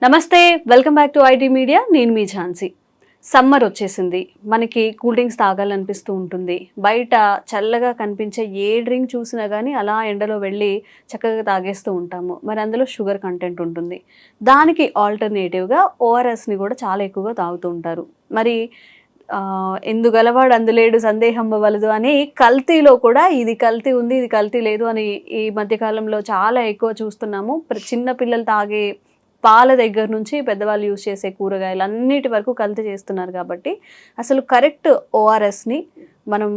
నమస్తే, welcome back to IT media. నేను మీ Jhansi. Summer వచ్చేసింది, మనకి కూల్ డ్రింక్స్ తాగాలనిపిస్తూ ఉంటుంది. బయట చల్లగా కనిపించే ఏ డ్రింక్ చూసినా కానీ అలా ఎండలో వెళ్ళి చక్కగా తాగేస్తూ ఉంటాము. మరి అందులో షుగర్ కంటెంట్ ఉంటుంది. దానికి ఆల్టర్నేటివ్గా ఓఆర్ఎస్ని కూడా చాలా ఎక్కువగా తాగుతూ ఉంటారు. మరి ఎందుగలవాడు అందులేడు సందేహం వలదు అని కల్తీలో కూడా ఇది కల్తీ ఉంది, ఇది కల్తీ లేదు అని ఈ మధ్యకాలంలో చాలా ఎక్కువ చూస్తున్నాము. చిన్న పిల్లలు తాగే పాల దగ్గర నుంచి పెద్దవాళ్ళు యూజ్ చేసే కూరగాయలు అన్నిటి వరకు కల్తీ చేస్తున్నారు. కాబట్టి అసలు కరెక్ట్ ఓఆర్ఎస్ని మనం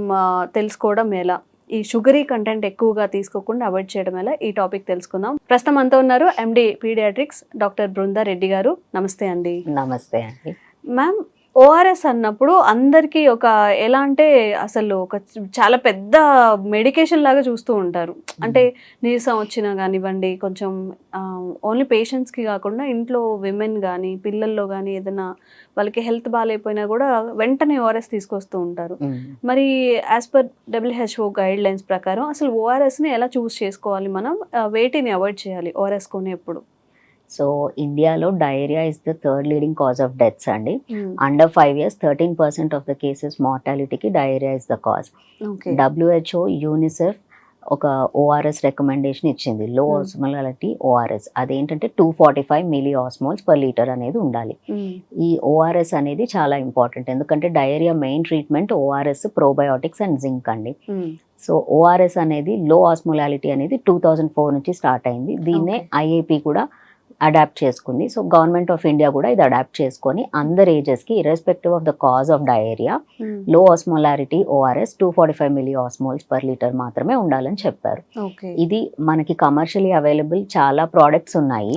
తెలుసుకోవడం ఎలా, ఈ షుగరీ కంటెంట్ ఎక్కువగా తీసుకోకుండా అవాయిడ్ చేయడం ఎలా, ఈ టాపిక్ తెలుసుకుందాం. ప్రస్తుతం అంతా ఉన్నారు MD paediatrics doctor Brinda Reddy గారు. నమస్తే అండి. నమస్తే అండి. మ్యామ్, ఓఆర్ఎస్ అన్నప్పుడు అందరికీ ఒక ఎలా అంటే అసలు ఒక చాలా పెద్ద మెడికేషన్ లాగా చూస్తూ ఉంటారు. అంటే నీరసం వచ్చినా కానివ్వండి, కొంచెం ఓన్లీ పేషెంట్స్కి కాకుండా ఇంట్లో విమెన్ కానీ పిల్లల్లో కానీ ఏదైనా వాళ్ళకి హెల్త్ బాగాలేకపోయినా కూడా వెంటనే ఓఆర్ఎస్ తీసుకొస్తూ ఉంటారు. మరి as per WHO guide lines ప్రకారం అసలు ఓఆర్ఎస్ని ఎలా చూస్ చేసుకోవాలి, మనం వేటిని అవాయిడ్ చేయాలి ఓఆర్ఎస్ కొనేప్పుడు? సో ఇండియాలో diarrhoea is the third leading cause of deaths అండి. Under 5 years 13% of the cases మార్టాలిటీకి diarrhoea is the cause. WHO UNICEF ఒక ఓఆర్ఎస్ రికమెండేషన్ ఇచ్చింది, లో ఆస్మోలాలిటీ ఓఆర్ఎస్. అదేంటంటే 245 మిల్లీ-ఆస్మోల్స్ పర్ లీటర్ అనేది ఉండాలి. ఈ ఓఆర్ఎస్ అనేది చాలా ఇంపార్టెంట్, ఎందుకంటే diarrhoea main treatment ORS, probiotics and zinc అండి. సో ఓఆర్ఎస్ అనేది లో ఆస్మోలాలిటీ అనేది 2004 నుంచి స్టార్ట్ అయింది. దీన్నే IAP కూడా అడాప్ట్ చేసుకుంది. సో గవర్నమెంట్ ఆఫ్ ఇండియా కూడా ఇది అడాప్ట్ చేసుకొని అందరు ఏజెస్కి irrespective of the cause of diarrhoea low osmolarity ORS 245 milliosmoles per litre మాత్రమే ఉండాలని చెప్పారు. ఇది మనకి కమర్షియలీ అవైలబుల్ చాలా ప్రోడక్ట్స్ ఉన్నాయి.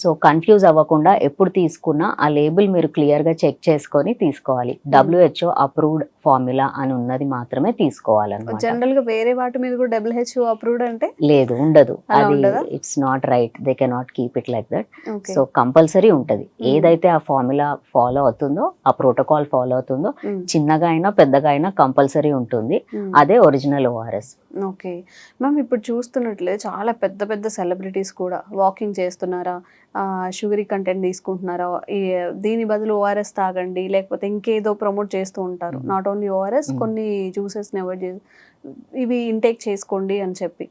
సో కన్ఫ్యూజ్ అవ్వకుండా ఎప్పుడు తీసుకున్నా ఆ లేబుల్ మీరు క్లియర్గా చెక్ చేసుకొని తీసుకోవాలి. WHO అప్రూవ్డ్ ఫార్ములా అని ఉన్నది మాత్రమే తీసుకోవాలన్నమాట. జనరల్ గా వేరే వాటి మీద కూడా WHO అప్రూవ్డ్ అంటే లేదు, ఉండదు. అది it's not right, they cannot keep it like that. So compulsory ఉంటది. ఏదైతే ఆ ఫార్ములా ఫాలో అవుతుందో, ఆ ప్రోటోకాల్ ఫాలో అవుతుందో, చిన్నగా అయినా పెద్దగా అయినా కంపల్సరీ ఉంటుంది. అదే ఒరిజినల్ ఓఆర్ఎస్. ఓకే మ్యామ్, ఇప్పుడు చూస్తున్నట్లే చాలా పెద్ద పెద్ద సెలబ్రిటీస్ కూడా వాకింగ్ చేస్తున్నారా, షుగరీ కంటెంట్ తీసుకుంటున్నారా, దీని బదులు ఓఆర్ఎస్ తాగండి, లేకపోతే ఇంకేదో ప్రమోట్ చేస్తూ ఉంటారు. నాట్ ఓన్లీ ఓఆర్ఎస్, కొన్ని జ్యూసెస్ని అవాయిడ్ చేసి ఇవి ఇంటేక్ చేసుకోండి అని చెప్పి.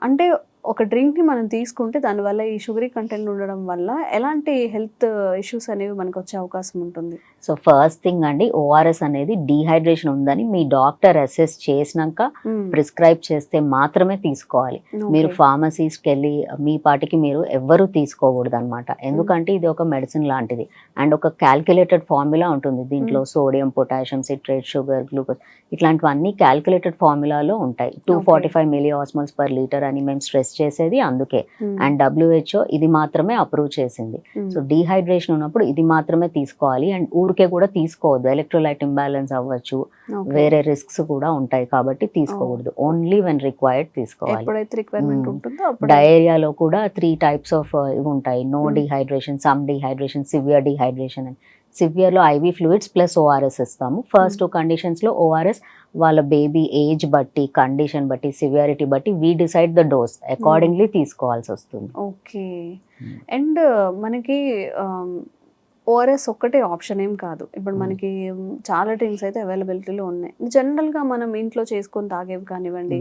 అంటే ఒక డ్రింక్ని మనం తీసుకుంటే దానివల్ల ఈ షుగరీ కంటెంట్ ఉండడం వల్ల ఎలాంటి హెల్త్ ఇష్యూస్ అనేవి మనకు వచ్చే అవకాశం ఉంటుంది? సో ఫస్ట్ థింగ్ అండి, ఓఆర్ఎస్ అనేది డీహైడ్రేషన్ ఉందని మీ డాక్టర్ అసెస్ చేసినాక ప్రిస్క్రైబ్ చేస్తే మాత్రమే తీసుకోవాలి. మీరు ఫార్మసీస్కి వెళ్ళి మీ పాటికి మీరు ఎవ్వరూ తీసుకోకూడదు అనమాట. ఎందుకంటే ఇది ఒక మెడిసిన్ లాంటిది అండ్ ఒక క్యాల్కులేటెడ్ ఫార్ములా ఉంటుంది. దీంట్లో sodium, potassium, citrate, sugar, glucose ఇట్లాంటివన్నీ క్యాల్కులేటెడ్ ఫార్ములాలో ఉంటాయి. 245 మిల్లీ-ఆస్మోల్స్ పర్ లీటర్ అని మేము స్ట్రెస్ చేసేది అందుకే. అండ్ WHO ఇది మాత్రమే అప్రూవ్ చేసింది. సో డీహైడ్రేషన్ ఉన్నప్పుడు ఇది మాత్రమే తీసుకోవాలి. అండ్ ఊరికే కూడా తీసుకోవద్దు, ఎలక్ట్రోలైట్ ఇంబ్యాలెన్స్ అవ్వచ్చు, వేరే రిస్క్స్ కూడా ఉంటాయి కాబట్టి తీసుకోకూడదు. ఓన్లీ వెన్ రిక్వైర్డ్ తీసుకోవాలి. డయేరియాలో కూడా 3 types ఆఫ్ ఇవి ఉంటాయి. No dehydration, some dehydration, severe dehydration అని. సివియర్లో IV ఫ్లూయిడ్స్ ప్లస్ ఓఆర్ఎస్ ఇస్తాము. ఫస్ట్ 2 కండిషన్స్లో ఓఆర్ఎస్ వాళ్ళ బేబీ ఏజ్ బట్టి, కండిషన్ బట్టి, సివియారిటీ బట్టి we decide the dose, accordingly తీసుకోవాల్సి వస్తుంది. ఓకే. అండ్ మనకి ఓఆర్ఎస్ ఒక్కటే ఆప్షన్ ఏం కాదు. ఇప్పుడు మనకి చాలా డ్రింక్స్ అయితే అవైలబిలిటీలో ఉన్నాయి. జనరల్గా మనం ఇంట్లో చేసుకొని తాగేవి కానివ్వండి,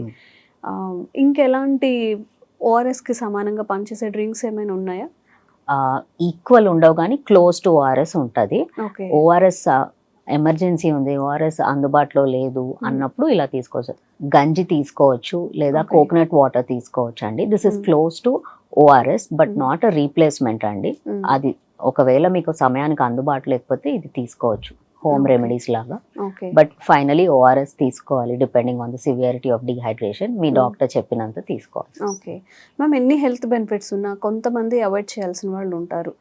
ఇంకెలాంటి ఓఆర్ఎస్కి సమానంగా పనిచేసే డ్రింక్స్ ఏమైనా ఉన్నాయా? ఈక్వల్ ఉండవు కానీ క్లోజ్ టు ఓఆర్ఎస్ ఉంటుంది. ఓఆర్ఎస్ ఎమర్జెన్సీ ఉంది, ఓఆర్ఎస్ అందుబాటులో లేదు అన్నప్పుడు ఇలా తీసుకోవచ్చు. గంజి తీసుకోవచ్చు లేదా కోకోనట్ వాటర్ తీసుకోవచ్చు అండి. This is close to ORS but not a replacement అండి. అది ఒకవేళ మీకు సమయానికి అందుబాటులో లేకపోతే ఇది తీసుకోవచ్చు, హోమ్ రెమెడీస్ లాగా. బట్ ఫైనలీ ఓఆర్ఎస్ తీసుకోవాలి depending on the severity of dehydration. Me doctor చెప్పినంత తీసుకోవాలి. ఓకే మ్యామ్, ఎన్ని హెల్త్ బెనిఫిట్స్ ఉన్నా కొంతమంది అవాయిడ్ చేయాల్సిన వాళ్ళు ఉంటారు.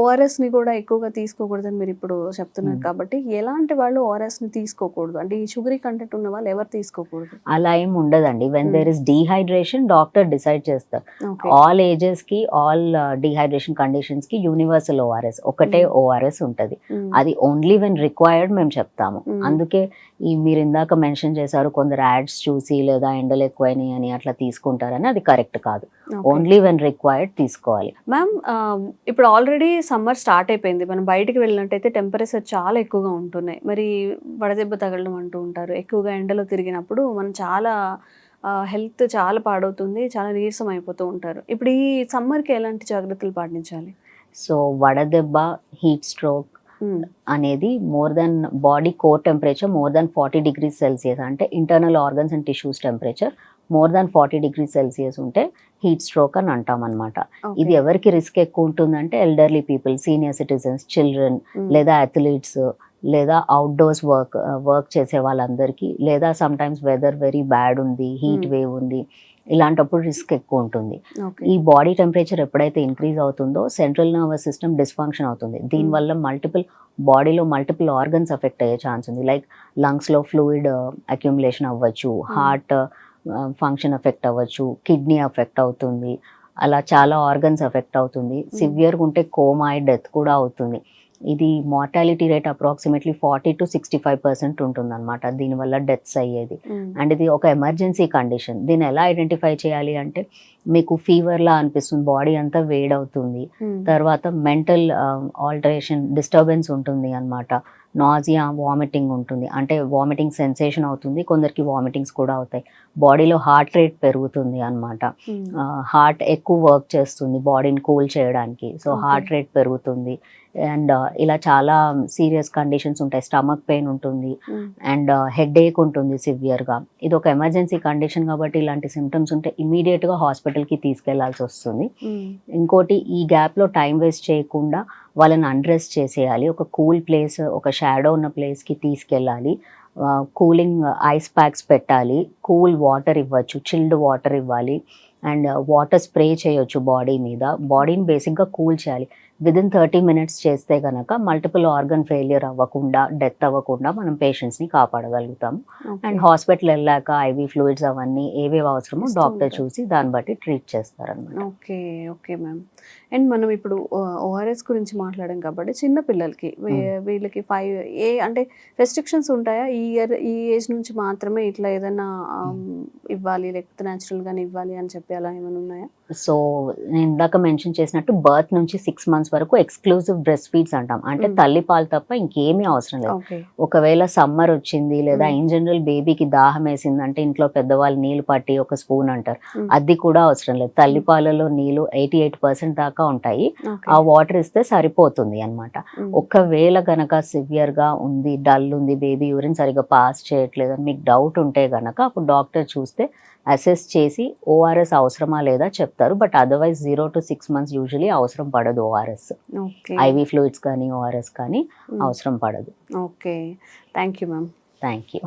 ఓఆర్ఎస్ని కూడా ఎక్కువగా తీసుకోకూడదని మీరు ఇప్పుడు చెప్తున్నారు కాబట్టి ఎలాంటి వాళ్ళు ఓఆర్ఎస్ని తీసుకోకూడదు, అంటే ఈ షుగరీ కంటెంట్ ఉన్న వాళ్ళు ఎవరు తీసుకోకూడదు? అలా ఏం ఉండదండి. When there is dehydration doctor decide చేస్తారు. ఆల్ ఏజెస్ కి, ఆల్ డీహైడ్రేషన్ కండిషన్స్ కి యూనివర్సల్ ఓఆర్ఎస్ ఒకటే ఓఆర్ఎస్ ఉంటుంది. అది ఓన్లీ వెన్ రిక్వైర్డ్ మేము చెప్తాము. అందుకే మీరు ఇందాక మెన్షన్ చేశారు కొందరు యాడ్స్ చూసి లేదా ఎండలు ఎక్కువైనాయి అని అట్లా తీసుకుంటారని, అది కరెక్ట్ కాదు. ఓన్లీ వెన్ రిక్వైర్డ్ తీసుకోవాలి. మ్యామ్ ఇప్పుడు ఆల్రెడీ సమ్మర్ స్టార్ట్ అయిపోయింది, మనం బయటికి వెళ్ళినట్టయితే టెంపరేచర్ చాలా ఎక్కువగా ఉంటున్నాయి, మరి వడదెబ్బ తగలడం అంటూ ఉంటారు. ఎక్కువగా ఎండలో తిరిగినప్పుడు మనం చాలా హెల్త్ చాలా పాడవుతుంది, చాలా నీరసం అయిపోతూ ఉంటారు. ఇప్పుడు ఈ సమ్మర్కి ఎలాంటి జాగ్రత్తలు పాటించాలి? సో వడదెబ్బ, హీట్ స్ట్రోక్ అనేది more than body core temperature more than 40 degrees Celsius, అంటే internal organs and tissues temperature more than 40 degrees Celsius ఉంటే హీట్ స్ట్రోక్ అని అంటాం అనమాట. ఇది ఎవరికి రిస్క్ ఎక్కువ ఉంటుందంటే elderly people, senior citizens, children, లేదా అథ్లీట్స్, లేదా అవుట్డోర్స్ వర్క్ చేసే వాళ్ళందరికీ, లేదా sometimes weather very bad ఉంది, హీట్ వేవ్ ఉంది, ఇలాంటప్పుడు రిస్క్ ఎక్కువ ఉంటుంది. ఈ బాడీ టెంపరేచర్ ఎప్పుడైతే ఇంక్రీజ్ అవుతుందో సెంట్రల్ నర్వస్ సిస్టమ్ డిస్ఫంక్షన్ అవుతుంది. దీనివల్ల బాడీలో మల్టిపుల్ ఆర్గన్స్ ఎఫెక్ట్ అయ్యే ఛాన్స్ ఉంది. లైక్ లంగ్స్లో ఫ్లూయిడ్ అక్యుములేషన్ అవ్వచ్చు, హార్ట్ ఫంక్షన్ ఎఫెక్ట్ అవ్వచ్చు, కిడ్నీ ఎఫెక్ట్ అవుతుంది, అలా చాలా ఆర్గన్స్ ఎఫెక్ట్ అవుతుంది. సివియర్గా ఉంటే కోమా, డెత్ కూడా అవుతుంది. ఇది మార్టాలిటీ రేట్ అప్రాక్సిమేట్లీ 40 to 65% ఉంటుంది అనమాట దీనివల్ల డెత్స్ అయ్యేది. అండ్ ఇది ఒక ఎమర్జెన్సీ కండిషన్. దీన్ని ఎలా ఐడెంటిఫై చేయాలి అంటే, మీకు ఫీవర్లా అనిపిస్తుంది, బాడీ అంతా వేడవుతుంది, తర్వాత మెంటల్ ఆల్టరేషన్, డిస్టర్బెన్స్ ఉంటుంది అనమాట, నాజియా, వామిటింగ్ ఉంటుంది, అంటే వామిటింగ్ సెన్సేషన్ అవుతుంది, కొందరికి వామిటింగ్స్ కూడా అవుతాయి, బాడీలో హార్ట్ రేట్ పెరుగుతుంది అనమాట, హార్ట్ ఎక్కువ వర్క్ చేస్తుంది బాడీని కూల్ చేయడానికి, సో హార్ట్ రేట్ పెరుగుతుంది. అండ్ ఇలా చాలా సీరియస్ కండిషన్స్ ఉంటాయి. స్టమక్ పెయిన్ ఉంటుంది అండ్ హెడ్ ఏక్ ఉంటుంది సివియర్గా. ఇది ఒక ఎమర్జెన్సీ కండిషన్ కాబట్టి ఇలాంటి సిమ్టమ్స్ ఉంటే ఇమీడియట్గా హాస్పిటల్కి తీసుకెళ్లాల్సి వస్తుంది. ఇంకోటి, ఈ గ్యాప్లో టైం వేస్ట్ చేయకుండా వాళ్ళని అన్రెస్ట్ చేసేయాలి. ఒక కూల్ ప్లేస్, ఒక షాడో ఉన్న ప్లేస్కి తీసుకెళ్ళాలి. కూలింగ్ ఐస్ ప్యాక్స్ పెట్టాలి, కూల్ వాటర్ ఇవ్వచ్చు, చిల్డ్ వాటర్ ఇవ్వాలి, అండ్ వాటర్ స్ప్రే చేయొచ్చు బాడీ మీద. బాడీని బేసిక్గా కూల్ చేయాలి. విదిన్ 30 minutes చేస్తే కనుక మల్టిపుల్ ఆర్గన్ ఫెయిలియర్ అవ్వకుండా, డెత్ అవ్వకుండా మనం పేషెంట్స్ని కాపాడగలుగుతాము. అండ్ హాస్పిటల్ వెళ్ళాక ఐవీ ఫ్లూయిడ్స్ అవన్నీ ఏవేవి అవసరమో డాక్టర్ చూసి దాన్ని బట్టి ట్రీట్ చేస్తారనమాట. Okay okay ma'am. అండ్ మనం ఇప్పుడు ఓఆర్ఎస్ గురించి మాట్లాడాం కాబట్టి చిన్న పిల్లలకి వీళ్ళకి అంటే రెస్ట్రిక్షన్స్ ఉంటాయా? ఈ ఏజ్ నుంచి మాత్రమే ఇట్లా ఏదైనా ఇవ్వాలి, లేకపోతే న్యాచురల్గానే ఇవ్వాలి అని చెప్పి అలా ఏమైనా ఉన్నాయా? సో నేను ఇందాక మెన్షన్ చేసినట్టు బర్త్ నుంచి 6 months వరకు ఎక్స్క్లూజివ్ బ్రెస్ట్ ఫీడ్స్ అంటాం, అంటే తల్లి పాలు తప్ప ఇంకేమీ అవసరం లేదు. ఒకవేళ సమ్మర్ వచ్చింది లేదా ఇన్ జనరల్ బేబీకి దాహం వేసిందంటే ఇంట్లో పెద్దవాళ్ళు నీళ్ళు పట్టి ఒక స్పూన్ అంటారు, అది కూడా అవసరం లేదు. తల్లి పాలలో నీళ్ళు 88% దాకా ఉంటాయి, ఆ వాటర్ ఇస్తే సరిపోతుంది అనమాట. ఒకవేళ గనక సివియర్ గా ఉంది, డల్ ఉంది, బేబీ యూరిన్ సరిగ్గా పాస్ చేయట్లేదు అని మీకు డౌట్ ఉంటే గనక అప్పుడు డాక్టర్ చూస్తే అసెస్ చేసి ఓఆర్ఎస్ అవసరమా లేదా చెప్తారు. But otherwise 0 to 6 months usually అవసరం పడదు ఓఆర్ఎస్. ఐవీ ఫ్లూయిడ్స్ కానీ ఓఆర్ఎస్ కానీ అవసరం పడదు. Okay, thank you ma'am. Thank you.